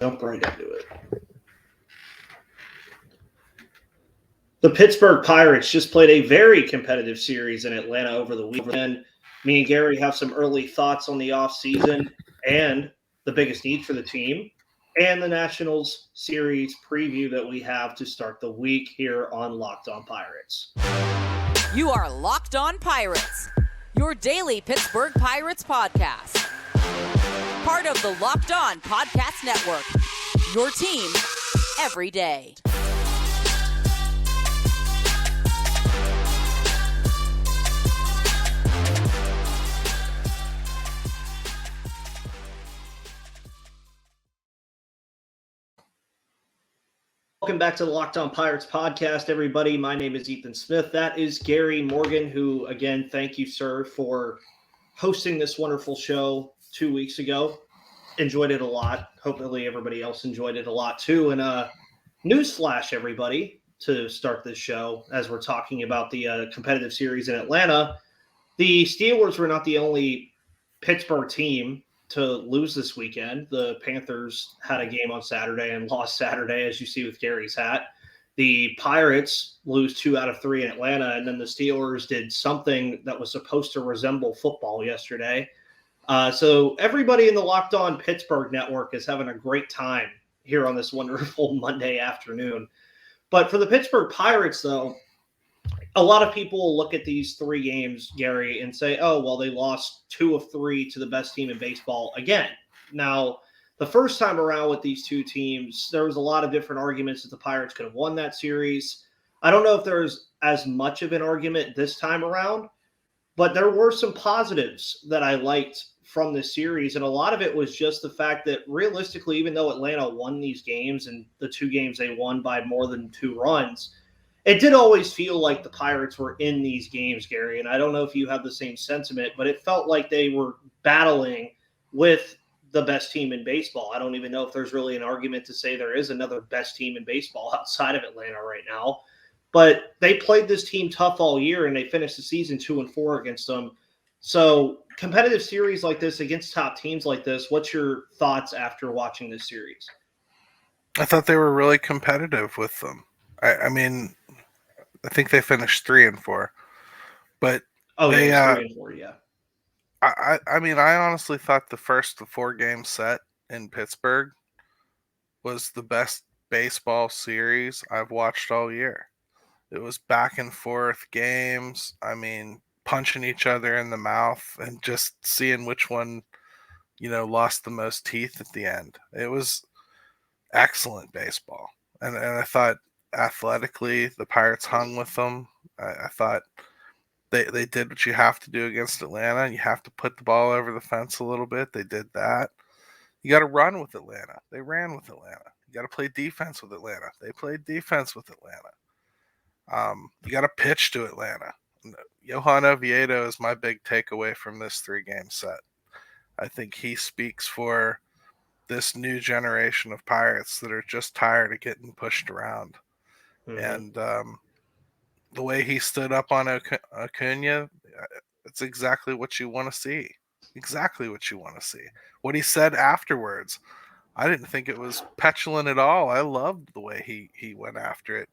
Jump right into it. The Pittsburgh Pirates just played a very competitive series in Atlanta over the weekend. Me and Gary have some early thoughts on the offseason and the biggest need for the team and the Nationals series preview that we have to start the week here on Locked On Pirates. You are Locked On Pirates, your daily Pittsburgh Pirates podcast. Part of the Locked On Podcast Network, your team every day. Welcome back to the Locked On Pirates podcast, everybody. My name is Ethan Smith. That is Gary Morgan, who, again, thank you, sir, for hosting this wonderful show 2 weeks ago. Enjoyed it a lot. Hopefully everybody else enjoyed it a lot, too. And newsflash, everybody, to start this show, as we're talking about the competitive series in Atlanta, the Steelers were not the only Pittsburgh team to lose this weekend. The Panthers had a game on Saturday and lost Saturday, as you see with Gary's hat. The Pirates lose 2 out of 3 in Atlanta, and then the Steelers did something that was supposed to resemble football yesterday. So everybody in the Locked On Pittsburgh network is having a great time here on this wonderful Monday afternoon. But for the Pittsburgh Pirates, though, a lot of people will look at these 3 games, Gary, and say, oh, well, they lost 2 of 3 to the best team in baseball again. Now, the first time around with these 2 teams, there was a lot of different arguments that the Pirates could have won that series. I don't know if there's as much of an argument this time around, but there were some positives that I liked from this series, and a lot of it was just the fact that realistically, even though Atlanta won these games and the 2 games they won by more than 2 runs, it did always feel like the Pirates were in these games, Gary, and I don't know if you have the same sentiment, but it felt like they were battling with the best team in baseball. I don't even know if there's really an argument to say there is another best team in baseball outside of Atlanta right now, but they played this team tough all year, and they finished the season 2-4 against them. So competitive series like this against top teams like this, what's your thoughts after watching this series? I thought they were really competitive with them. I mean, I think they finished 3-4, but they 3-4, yeah. I mean, I honestly thought the first 4 game set in Pittsburgh was the best baseball series I've watched all year. It was back and forth games. I mean, punching each other in the mouth and just seeing which one, lost the most teeth at the end. It was excellent baseball. And I thought athletically, the Pirates hung with them. I thought they did what you have to do against Atlanta. You have to put the ball over the fence a little bit. They did that. You got to run with Atlanta. They ran with Atlanta. You got to play defense with Atlanta. They played defense with Atlanta. You got to pitch to Atlanta. Johan Oviedo is my big takeaway from this 3 game set. I think he speaks for this new generation of Pirates that are just tired of getting pushed around. And the way he stood up on Acuna, it's exactly what you want to see. Exactly what you want to see. What he said afterwards, I didn't think it was petulant at all. I loved the way he went after it.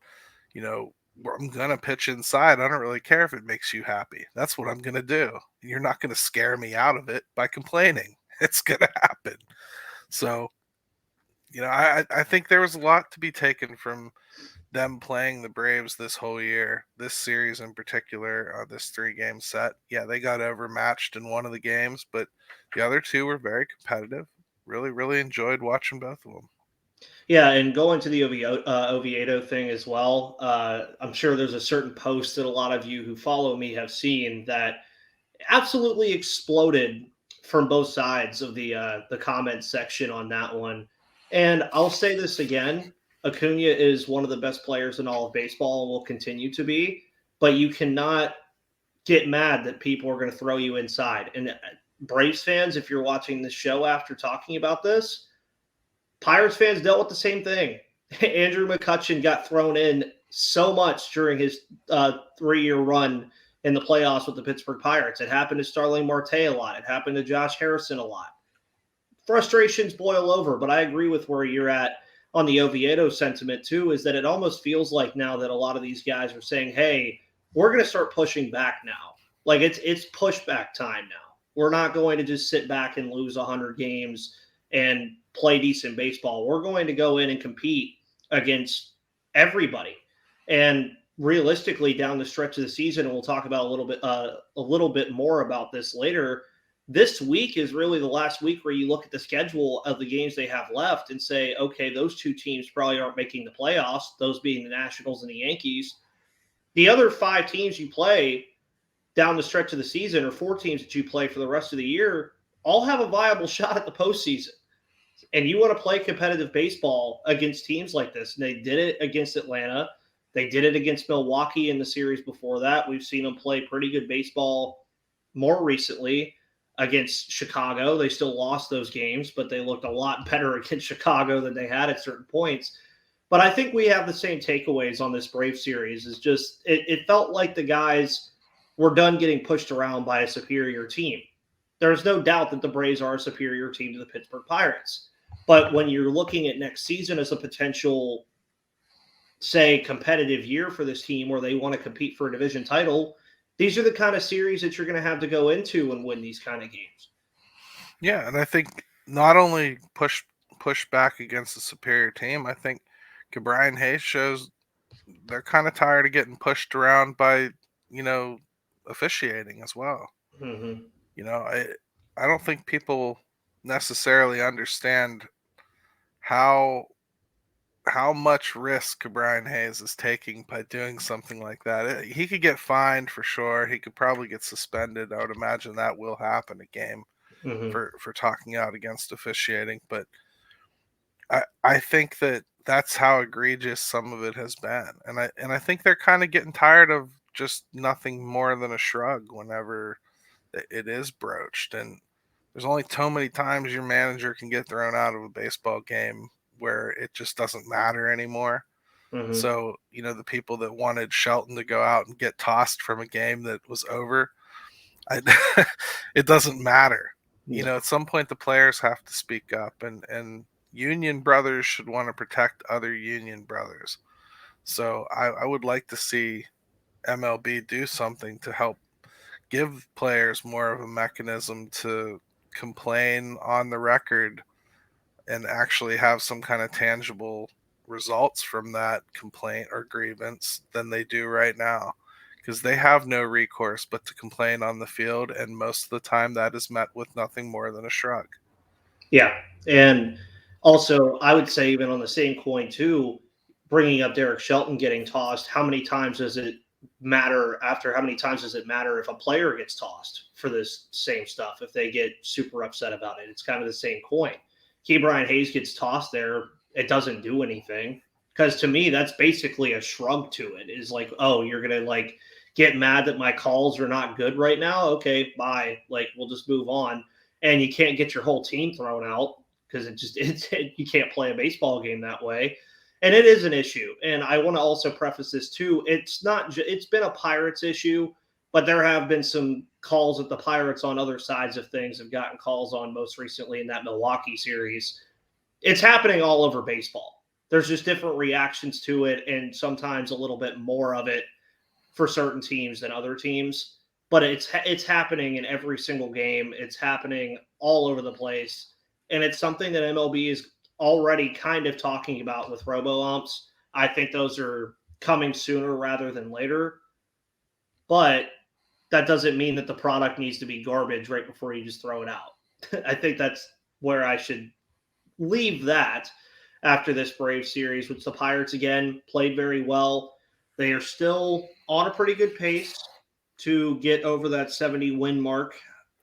I'm going to pitch inside. I don't really care if it makes you happy. That's what I'm going to do. You're not going to scare me out of it by complaining. It's going to happen. So, I think there was a lot to be taken from them playing the Braves this whole year, this series in particular, this 3 game set. Yeah, they got overmatched in one of the games, but the other 2 were very competitive. Really, really enjoyed watching both of them. Yeah, and going to the Oviedo thing as well, I'm sure there's a certain post that a lot of you who follow me have seen that absolutely exploded from both sides of the comment section on that one. And I'll say this again, Acuna is one of the best players in all of baseball and will continue to be, but you cannot get mad that people are going to throw you inside. And Braves fans, if you're watching this show after talking about this, Pirates fans dealt with the same thing. Andrew McCutchen got thrown in so much during his 3-year run in the playoffs with the Pittsburgh Pirates. It happened to Starling Marte a lot. It happened to Josh Harrison a lot. frustrations boil over. But I agree with where you're at on the Oviedo sentiment too, is that it almost feels like now that a lot of these guys are saying, hey, we're going to start pushing back now. Like it's pushback time now. We're not going to just sit back and lose 100 games and play decent baseball. We're going to go in and compete against everybody. And realistically, down the stretch of the season, and we'll talk about a little bit more about this later. This week is really the last week where you look at the schedule of the games they have left and say, okay, those two teams probably aren't making the playoffs, those being the Nationals and the Yankees. The other 5 teams you play down the stretch of the season, or 4 teams that you play for the rest of the year, all have a viable shot at the postseason. And you want to play competitive baseball against teams like this. And they did it against Atlanta. They did it against Milwaukee in the series before that. We've seen them play pretty good baseball more recently against Chicago. They still lost those games, but they looked a lot better against Chicago than they had at certain points. But I think we have the same takeaways on this Brave series. Is just it felt like the guys were done getting pushed around by a superior team. There's no doubt that the Braves are a superior team to the Pittsburgh Pirates. But when you're looking at next season as a potential, say, competitive year for this team where they want to compete for a division title, these are the kind of series that you're going to have to go into and win these kind of games. Yeah, and I think not only push back against a superior team, I think Brian Hayes shows they're kind of tired of getting pushed around by, officiating as well. Mm-hmm. I don't think people necessarily understand how much risk Brian Hayes is taking by doing something like that. He could get fined for sure. He could probably get suspended. I would imagine that will happen a game for talking out against officiating. But I think that's how egregious some of it has been. And I think they're kind of getting tired of just nothing more than a shrug whenever it is broached. And there's only so many times your manager can get thrown out of a baseball game where it just doesn't matter anymore. Mm-hmm. So, the people that wanted Shelton to go out and get tossed from a game that was over, it doesn't matter. Yeah. At some point the players have to speak up, and union brothers should want to protect other union brothers. So I would like to see MLB do something to help give players more of a mechanism to complain on the record and actually have some kind of tangible results from that complaint or grievance than they do right now, because they have no recourse but to complain on the field, and most of the time that is met with nothing more than a shrug. Yeah, and also I would say, even on the same coin too, bringing up Derek Shelton getting tossed, how many times does it matter if a player gets tossed for this same stuff, if they get super upset about it? It's kind of the same coin. Brian Hayes gets tossed there, it doesn't do anything, because to me that's basically a shrug to it. Is like, oh, you're gonna like get mad that my calls are not good right now, okay, bye, like we'll just move on. And you can't get your whole team thrown out because you can't play a baseball game that way. And it is an issue. And I want to also preface this too. It's been a Pirates issue, but there have been some calls that the Pirates on other sides of things have gotten calls on, most recently in that Milwaukee series. It's happening all over baseball. There's just different reactions to it, and sometimes a little bit more of it for certain teams than other teams. But it's happening in every single game. It's happening all over the place. And it's something that MLB is already kind of talking about with robo-umps. I think those are coming sooner rather than later. But that doesn't mean that the product needs to be garbage right before you just throw it out. I think that's where I should leave that after this Braves series, which the Pirates, again, played very well. They are still on a pretty good pace to get over that 70 win mark,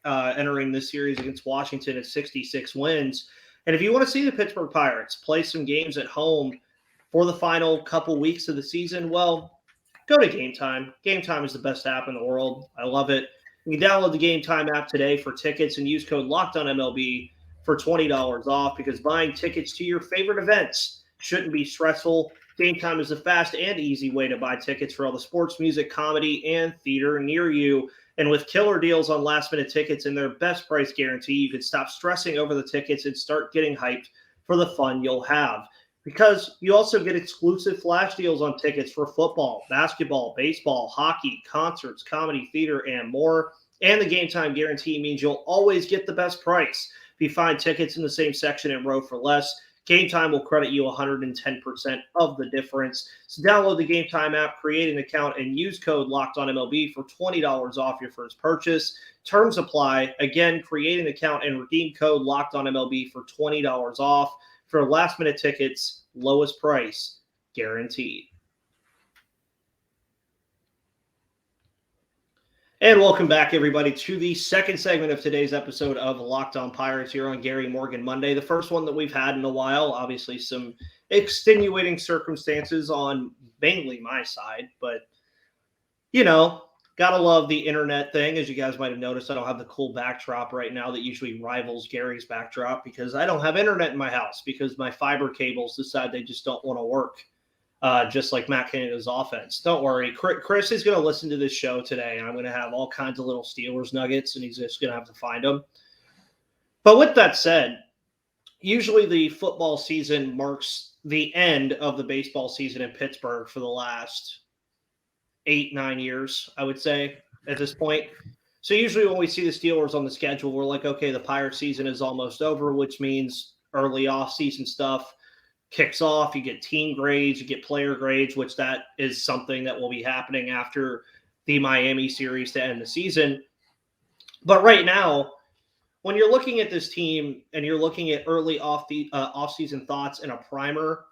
entering this series against Washington at 66 wins. And if you want to see the Pittsburgh Pirates play some games at home for the final couple weeks of the season, well, go to Game Time. Game Time is the best app in the world. I love it. You can download the Game Time app today for tickets and use code LOCKEDONMLB for $20 off, because buying tickets to your favorite events shouldn't be stressful. Game Time is a fast and easy way to buy tickets for all the sports, music, comedy, and theater near you. And with killer deals on last-minute tickets and their best price guarantee, you can stop stressing over the tickets and start getting hyped for the fun you'll have. Because you also get exclusive flash deals on tickets for football, basketball, baseball, hockey, concerts, comedy, theater, and more. And the game time guarantee means you'll always get the best price. If you find tickets in the same section and row for less, Game Time will credit you 110% of the difference. So download the Game Time app, create an account, and use code LOCKEDONMLB for $20 off your first purchase. Terms apply. Again, create an account and redeem code LOCKEDONMLB for $20 off. For last-minute tickets, lowest price guaranteed. And welcome back, everybody, to the second segment of today's episode of Locked On Pirates here on Gary Morgan Monday. The first one that we've had in a while. Obviously, some extenuating circumstances on mainly my side, but, gotta love the internet thing. As you guys might have noticed, I don't have the cool backdrop right now that usually rivals Gary's backdrop because I don't have internet in my house because my fiber cables decide they just don't want to work. Just like Matt Canada's offense. Don't worry. Chris is going to listen to this show today, and I'm going to have all kinds of little Steelers nuggets, and he's just going to have to find them. But with that said, usually the football season marks the end of the baseball season in Pittsburgh for the last 8-9 years, I would say, at this point. So usually when we see the Steelers on the schedule, we're like, okay, the Pirate season is almost over, which means early off-season stuff kicks off. You get team grades, you get player grades, which that is something that will be happening after the Miami series to end the season. But right now, when you're looking at this team and you're looking at early off-season thoughts and a primer,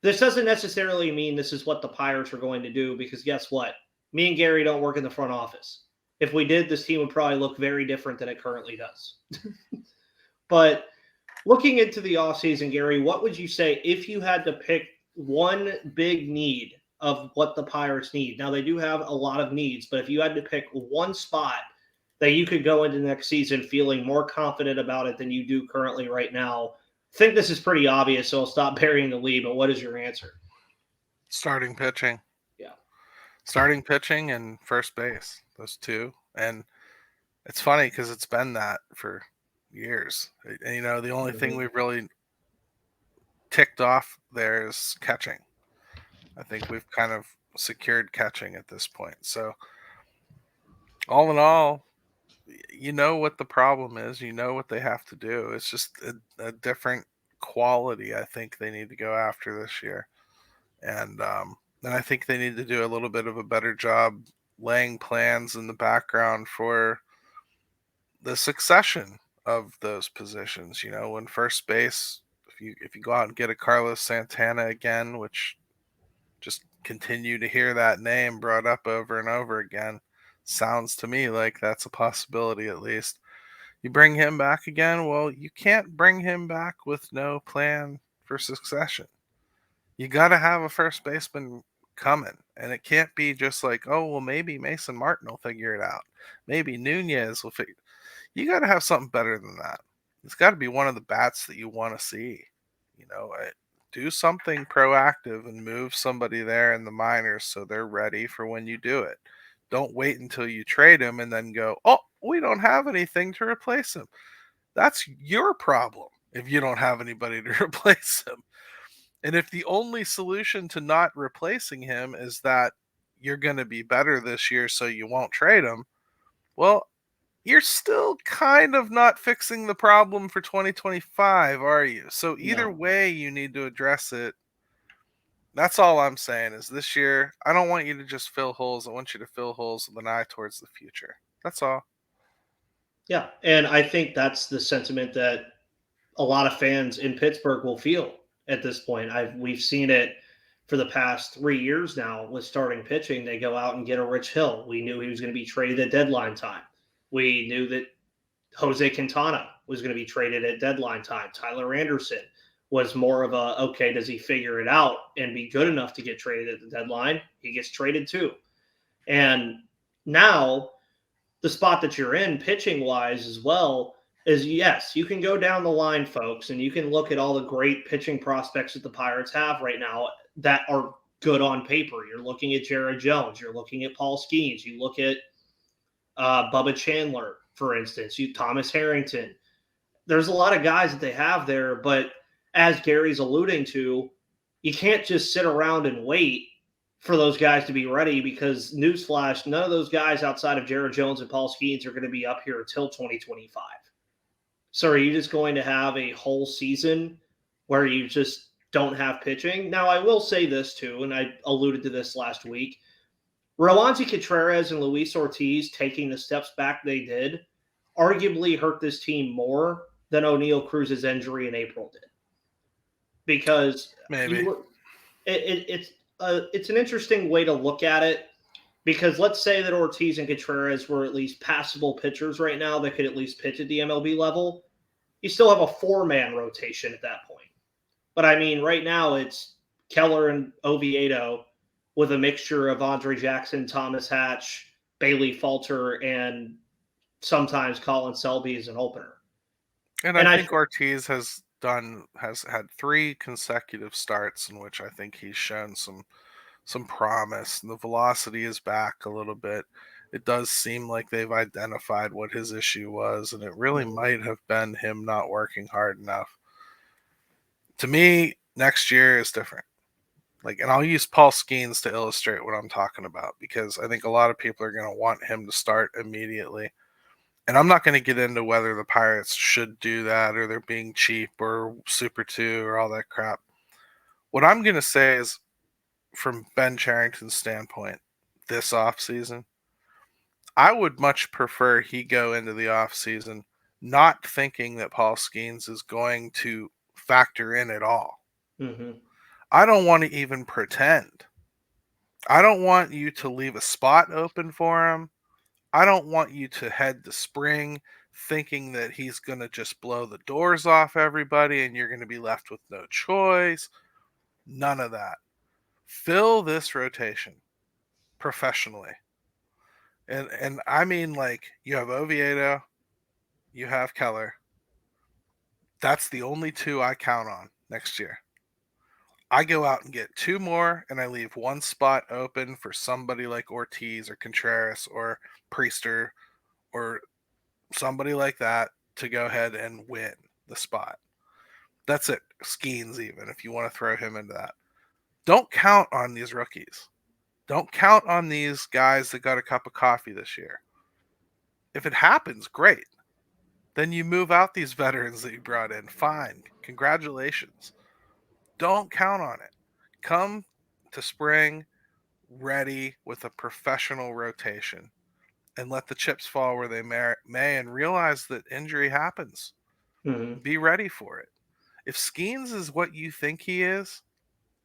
this doesn't necessarily mean this is what the Pirates are going to do because guess what? Me and Gary don't work in the front office. If we did, this team would probably look very different than it currently does. But looking into the offseason, Gary, what would you say if you had to pick one big need of what the Pirates need? Now, they do have a lot of needs, but if you had to pick one spot that you could go into next season feeling more confident about it than you do currently right now, I think this is pretty obvious, so I'll stop burying the lead, but what is your answer? Starting pitching. Yeah. Starting pitching and first base, those two. And it's funny because it's been that for years. And, the only thing we've really ticked off there is catching. I think we've kind of secured catching at this point. So all in all, you know what the problem is. You know what they have to do. It's just a different quality I think they need to go after this year. And I think they need to do a little bit of a better job laying plans in the background for the succession of those positions. When first base, if you go out and get a Carlos Santana again, which just continue to hear that name brought up over and over again, sounds to me like that's a possibility at least. You bring him back again, well, you can't bring him back with no plan for succession. You got to have a first baseman coming, and it can't be just like, oh, well, maybe Mason Martin will figure it out. Maybe Nunez will figure. You got to have something better than that. It's got to be one of the bats that you want to see. Do something proactive and move somebody there in the minors so they're ready for when you do it. Don't wait until you trade him and then go, oh, we don't have anything to replace him. That's your problem if you don't have anybody to replace him. And if the only solution to not replacing him is that you're going to be better this year so you won't trade him, well, you're still kind of not fixing the problem for 2025, are you? So either way, you need to address it. That's all I'm saying is this year, I don't want you to just fill holes. I want you to fill holes with an eye towards the future. That's all. Yeah, and I think that's the sentiment that a lot of fans in Pittsburgh will feel at this point. We've seen it for the past 3 years now with starting pitching. They go out and get a Rich Hill. We knew he was going to be traded at deadline time. We knew that Jose Quintana was going to be traded at deadline time. Tyler Anderson was more of a, okay, does he figure it out and be good enough to get traded at the deadline? He gets traded too. And now the spot that you're in pitching-wise as well is, yes, you can go down the line, folks, and you can look at all the great pitching prospects that the Pirates have right now that are good on paper. You're looking at Jared Jones. You're looking at Paul Skeens. You look at Bubba Chandler, for instance, Thomas Harrington. There's a lot of guys that they have there, but as Gary's alluding to, you can't just sit around and wait for those guys to be ready because, newsflash, none of those guys outside of Jared Jones and Paul Skeens are going to be up here until 2025. So are you just going to have a whole season where you just don't have pitching? Now, I will say this too, and I alluded to this last week. Roansy Contreras and Luis Ortiz taking the steps back they did arguably hurt this team more than O'Neal Cruz's injury in April did. Because maybe it's an interesting way to look at it, because let's say that Ortiz and Contreras were at least passable pitchers right now that could at least pitch at the MLB level. You still have a 4-man rotation at that point. But I mean, right now it's Keller and Oviedo with a mixture of Andre Jackson, Thomas Hatch, Bailey Falter, and sometimes Colin Selby as an opener. And I think Ortiz has had 3 consecutive starts in which I think he's shown some promise, and the velocity is back a little bit. It does seem like they've identified what his issue was, and it really might have been him not working hard enough. To me, next year is different. And I'll use Paul Skeens to illustrate what I'm talking about, because I think a lot of people are going to want him to start immediately. And I'm not going to get into whether the Pirates should do that or they're being cheap or Super 2 or all that crap. What I'm going to say is, from Ben Cherington's standpoint, this offseason, I would much prefer he go into the offseason not thinking that Paul Skeens is going to factor in at all. Mm-hmm. I don't want to even pretend. I don't want you to leave a spot open for him. I don't want you to head to spring thinking that he's going to just blow the doors off everybody and you're going to be left with no choice. None of that. Fill this rotation professionally. And I mean, you have Oviedo, you have Keller. That's the only 2 I count on next year. I go out and get 2 more, and I leave 1 spot open for somebody like Ortiz or Contreras or Priester or somebody like that to go ahead and win the spot. That's it. Skeens, even, if you want to throw him into that. Don't count on these rookies. Don't count on these guys that got a cup of coffee this year. If it happens, great. Then you move out these veterans that you brought in. Fine. Congratulations. Don't count on it. Come to spring ready with a professional rotation and let the chips fall where they may, and realize that injury happens. Mm-hmm. Be ready for it. If Skeens is what you think he is,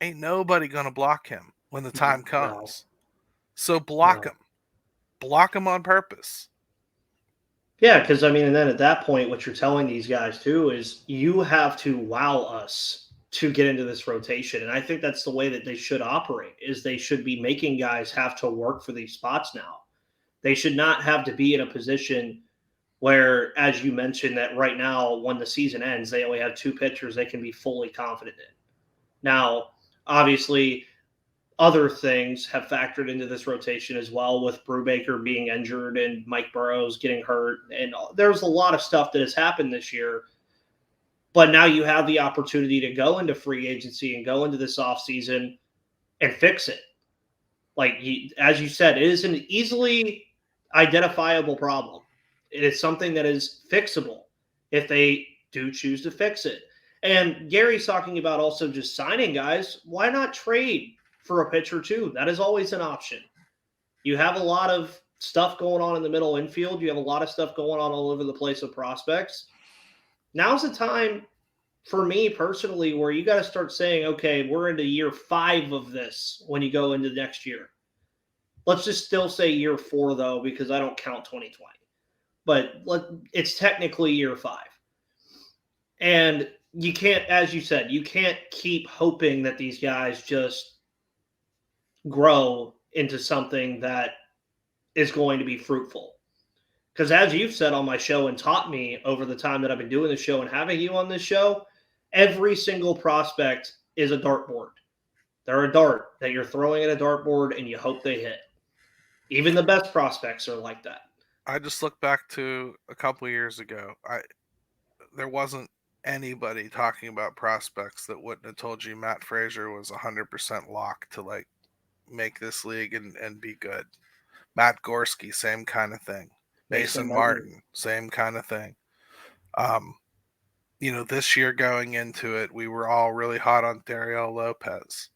ain't nobody going to block him when the time comes. No. So block him. Block him on purpose. Yeah, because I mean, and then at that point, what you're telling these guys too is you have to wow us to get into this rotation. And I think that's the way that they should operate, is they should be making guys have to work for these spots now. They should not have to be in a position where, as you mentioned, that right now, when the season ends, they only have 2 pitchers they can be fully confident in. Now, obviously, other things have factored into this rotation as well, with Brubaker being injured and Mike Burrows getting hurt. And there's a lot of stuff that has happened this year. But now you have the opportunity to go into free agency and go into this offseason and fix it. As you said, it is an easily identifiable problem. It is something that is fixable if they do choose to fix it. And Gary's talking about also just signing guys. Why not trade for a pitcher too? That is always an option. You have a lot of stuff going on in the middle infield. You have a lot of stuff going on all over the place with prospects. Now's the time, for me personally, where you got to start saying, okay, we're into year 5 of this when you go into next year. Let's just still say year 4, though, because I don't count 2020. But it's technically year 5. And you can't, as you said, you can't keep hoping that these guys just grow into something that is going to be fruitful. Because as you've said on my show and taught me over the time that I've been doing the show and having you on this show, every single prospect is a dartboard. They're a dart that you're throwing at a dartboard and you hope they hit. Even the best prospects are like that. I just look back to a couple years ago. There wasn't anybody talking about prospects that wouldn't have told you Matt Frazier was 100% locked to like make this league and be good. Matt Gorski, same kind of thing. Mason Martin, same kind of thing. This year going into it, we were all really hot on Dariel Lopez.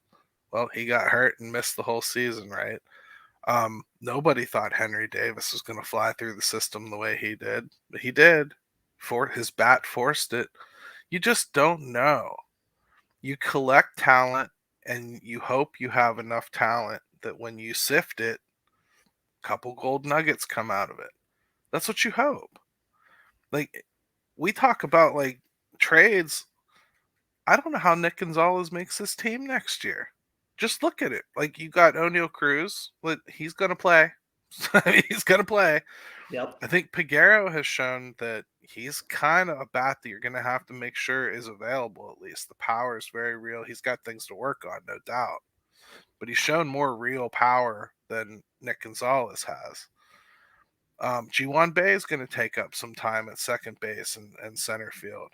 Well, he got hurt and missed the whole season, right? Nobody thought Henry Davis was going to fly through the system the way he did, but he did. His bat forced it. You just don't know. You collect talent and you hope you have enough talent that when you sift it, a couple gold nuggets come out of it. That's what you hope. Like, we talk about like trades. I don't know how Nick Gonzalez makes this team next year. Just look at it. Like, you got O'Neal Cruz. He's going to play. He's going to play. Yep. I think Peguero has shown that he's kind of a bat that you're going to have to make sure is available at least. The power is very real. He's got things to work on, no doubt. But he's shown more real power than Nick Gonzalez has. G1 Bay is going to take up some time at second base and center field.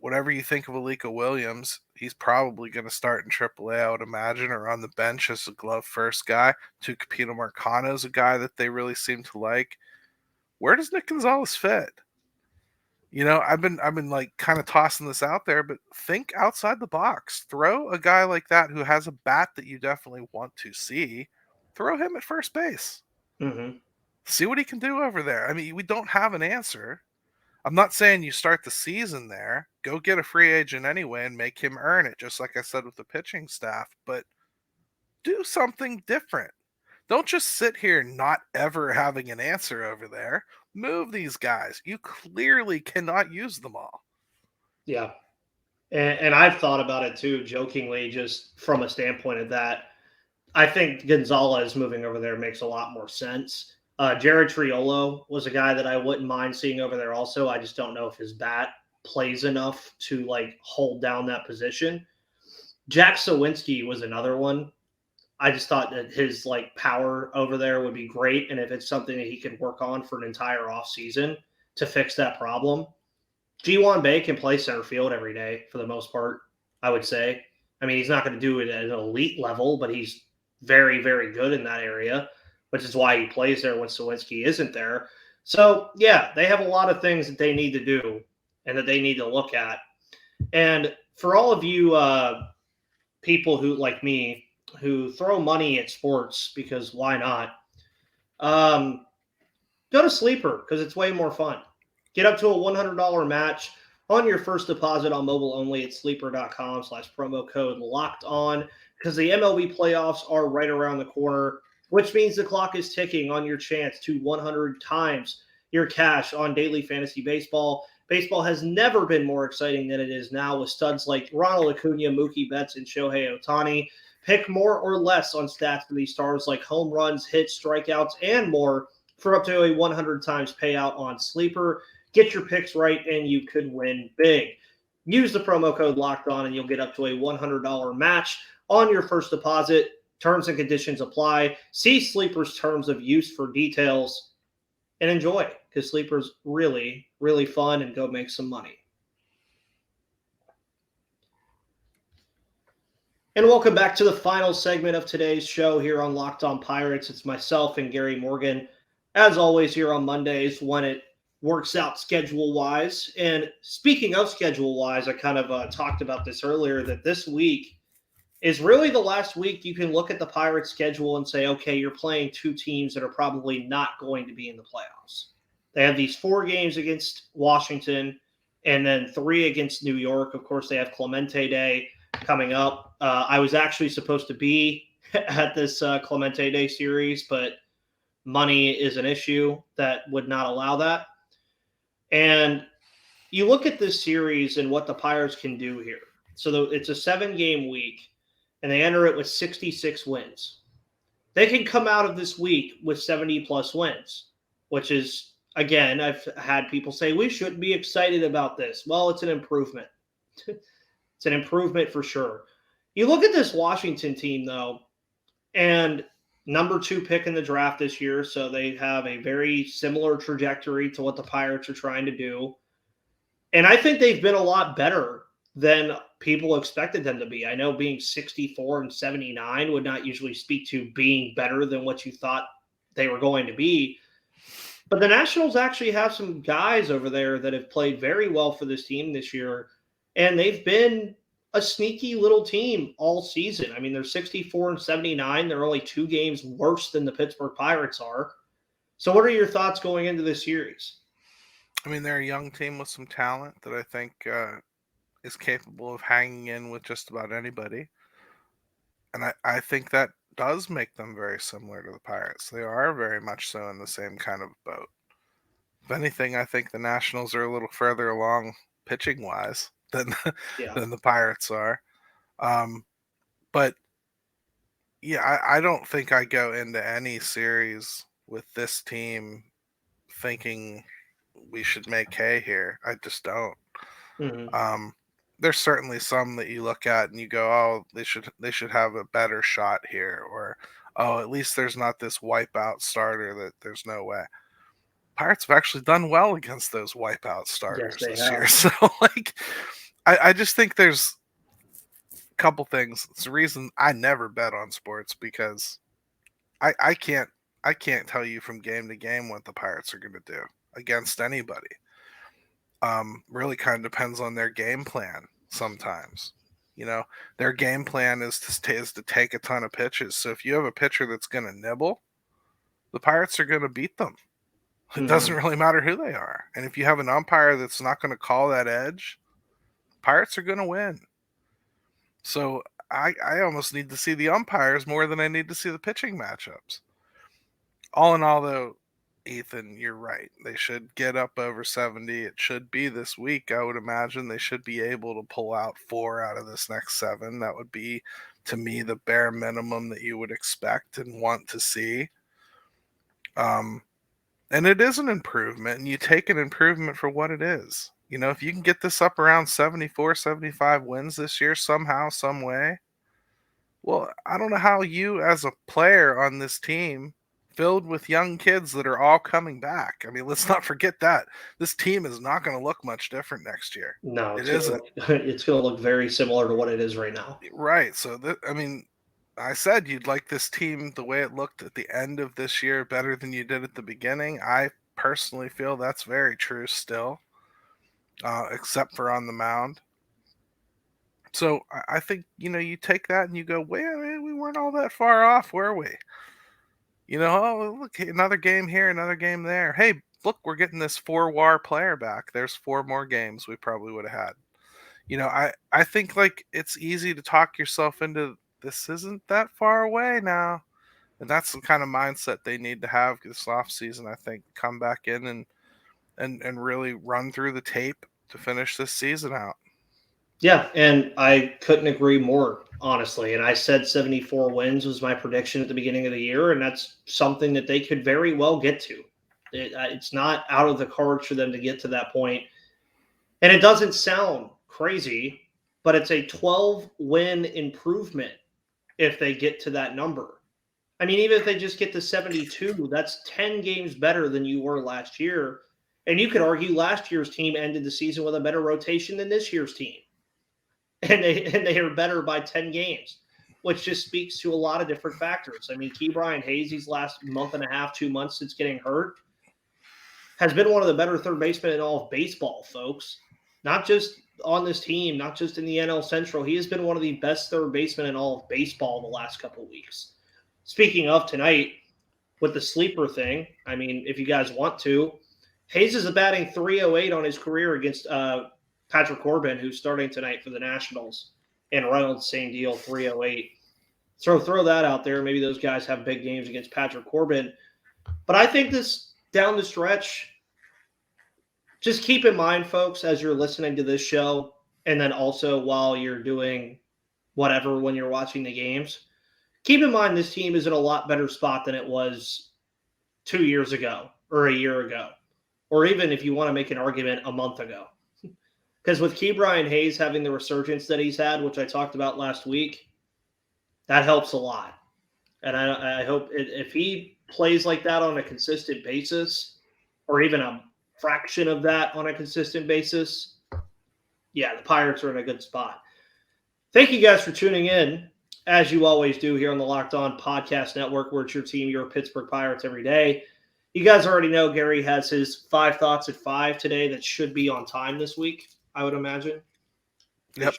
Whatever you think of Alika Williams, he's probably going to start in AAA, I would imagine, or on the bench as a glove first guy. Tucupita Marcano is a guy that they really seem to like. Where does Nick Gonzalez fit? I've been like kind of tossing this out there, but think outside the box. Throw a guy like that who has a bat that you definitely want to see. Throw him at first base. Mm-hmm. See what he can do over there. I mean, we don't have an answer. I'm not saying you start the season there. Go get a free agent anyway and make him earn it, just like I said with the pitching staff. But do something different. Don't just sit here not ever having an answer over there. Move these guys. You clearly cannot use them all. Yeah. And I've thought about it too, jokingly, just from a standpoint of that. I think Gonzalez moving over there makes a lot more sense. Jared Triolo was a guy that I wouldn't mind seeing over there also. I just don't know if his bat plays enough to like hold down that position. Jack Sawinski was another one. I just thought that his like power over there would be great. And if it's something that he could work on for an entire offseason to fix that problem, G1 Bay can play center field every day for the most part, I would say. I mean, he's not going to do it at an elite level, but he's very, very good in that area, which is why he plays there when Sawinski isn't there. So, yeah, they have a lot of things that they need to do and that they need to look at. And for all of you people who, like me, who throw money at sports, because why not, go to Sleeper because it's way more fun. Get up to a $100 match on your first deposit on mobile only at sleeper.com/promo code locked on, because the MLB playoffs are right around the corner, which means the clock is ticking on your chance to 100 times your cash on daily fantasy baseball. Baseball has never been more exciting than it is now with studs like Ronald Acuna, Mookie Betts, and Shohei Ohtani. Pick more or less on stats for these stars like home runs, hits, strikeouts, and more for up to a 100 times payout on Sleeper. Get your picks right, and you could win big. Use the promo code Locked On, and you'll get up to a $100 match on your first deposit. Terms and conditions apply. See Sleeper's terms of use for details, and enjoy, because Sleeper's really, really fun, and go make some money. And welcome back to the final segment of today's show here on Locked On Pirates. It's myself and Gary Morgan, as always, here on Mondays when it works out schedule-wise. And speaking of schedule-wise, I kind of talked about this earlier, that this week is really the last week you can look at the Pirates schedule and say, okay, you're playing two teams that are probably not going to be in the playoffs. They have these 4 games against Washington and then 3 against New York. Of course, they have Clemente Day coming up. I was actually supposed to be at this Clemente Day series, but money is an issue that would not allow that. And you look at this series and what the Pirates can do here. So it's a 7-game week, and they enter it with 66 wins. They can come out of this week with 70-plus wins, which is, again, I've had people say, we shouldn't be excited about this. Well, it's an improvement. It's an improvement for sure. You look at this Washington team, though, and number 2 pick in the draft this year, so they have a very similar trajectory to what the Pirates are trying to do. And I think they've been a lot better than people expected them to be. I know being 64 and 79 would not usually speak to being better than what you thought they were going to be. But the Nationals actually have some guys over there that have played very well for this team this year, and they've been a sneaky little team all season. I mean, they're 64 and 79. They're only 2 games worse than the Pittsburgh Pirates are. So what are your thoughts going into this series? I mean, they're a young team with some talent that I think is capable of hanging in with just about anybody. And I think that does make them very similar to the Pirates. They are very much so in the same kind of boat. If anything, I think the Nationals are a little further along pitching-wise than than the Pirates are. But yeah, I don't think I go into any series with this team thinking we should make hay here. I just don't. Mm-hmm. There's certainly some that you look at and you go, oh, they should have a better shot here, or oh, at least there's not this wipeout starter that there's no way. Pirates have actually done well against those wipeout starters this year. So I just think there's a couple things. It's the reason I never bet on sports, because I can't tell you from game to game what the Pirates are going to do against anybody. Really kind of depends on their game plan sometimes. Their game plan is to take a ton of pitches. So if you have a pitcher that's going to nibble, the Pirates are going to beat them. It doesn't really matter who they are. And if you have an umpire that's not going to call that edge, Pirates are going to win. So I almost need to see the umpires more than I need to see the pitching matchups. All in all, though, Ethan, you're right. They should get up over 70. It should be this week, I would imagine. They should be able to pull out 4 out of this next 7. That would be, to me, the bare minimum that you would expect and want to see. And it is an improvement, and you take an improvement for what it is. If you can get this up around 74, 75 wins this year somehow, some way, well, I don't know how you as a player on this team filled with young kids that are all coming back. I mean, let's not forget that. This team is not going to look much different next year. No, it isn't. It's going to look very similar to what it is right now. Right. So, I said you'd like this team the way it looked at the end of this year better than you did at the beginning. I personally feel that's very true still, except for on the mound. So I think, you take that and you go, wait, we weren't all that far off, were we? Oh, look, another game here, another game there. Hey, look, we're getting this 4 WAR player back. There's 4 more games we probably would have had. I think it's easy to talk yourself into this isn't that far away now. And that's the kind of mindset they need to have this offseason, I think. Come back in and really run through the tape to finish this season out. Yeah, and I couldn't agree more, honestly. And I said 74 wins was my prediction at the beginning of the year, and that's something that they could very well get to. It's not out of the cards for them to get to that point. And it doesn't sound crazy, but it's a 12-win improvement if they get to that number. I mean, even if they just get to 72, that's 10 games better than you were last year. And you could argue last year's team ended the season with a better rotation than this year's team. And they are better by 10 games, which just speaks to a lot of different factors. I mean, Ke'Bryan Hayes, these last month and a half, 2 months since getting hurt, has been one of the better third basemen in all of baseball, folks. Not just on this team, not just in the NL Central. He has been one of the best third basemen in all of baseball the last couple of weeks. Speaking of tonight, with the sleeper thing, I mean, if you guys want to, Hayes is batting .308 on his career against Patrick Corbin, who's starting tonight for the Nationals, and Reynolds, same deal, .308. So throw that out there. Maybe those guys have big games against Patrick Corbin. But I think this down the stretch, just keep in mind, folks, as you're listening to this show, and then also while you're doing whatever when you're watching the games, keep in mind this team is in a lot better spot than it was 2 years ago or a year ago, or even if you want to make an argument, a month ago. Because with Ke'Bryan Hayes having the resurgence that he's had, which I talked about last week, that helps a lot. And I hope if he plays like that on a consistent basis, or even a fraction of that on a consistent basis, yeah, the Pirates are in a good spot. Thank you guys for tuning in, as you always do here on the Locked On Podcast Network, where it's your team, your Pittsburgh Pirates every day. You guys already know Gary has his 5 thoughts at 5 today that should be on time this week, I would imagine. Yep.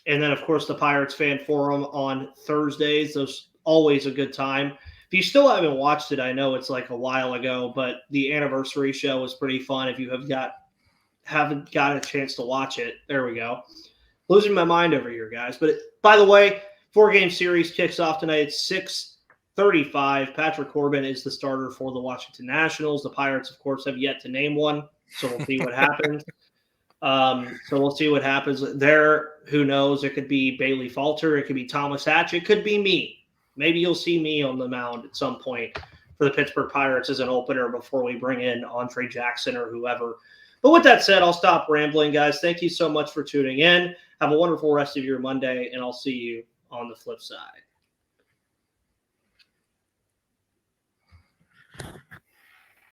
And then, of course, the Pirates Fan Forum on Thursdays. Those always a good time. If you still haven't watched it, I know it's like a while ago, but the anniversary show was pretty fun. If you haven't got a chance to watch it, there we go. Losing my mind over here, guys. But by the way, 4-game series kicks off tonight at 6:35. Patrick Corbin is the starter for the Washington Nationals. The Pirates, of course, have yet to name one, so we'll see what happens. So we'll see what happens there. Who knows? It could be Bailey Falter. It could be Thomas Hatch. It could be me. Maybe you'll see me on the mound at some point for the Pittsburgh Pirates as an opener before we bring in Andre Jackson or whoever. But with that said, I'll stop rambling, guys. Thank you so much for tuning in. Have a wonderful rest of your Monday, and I'll see you on the flip side.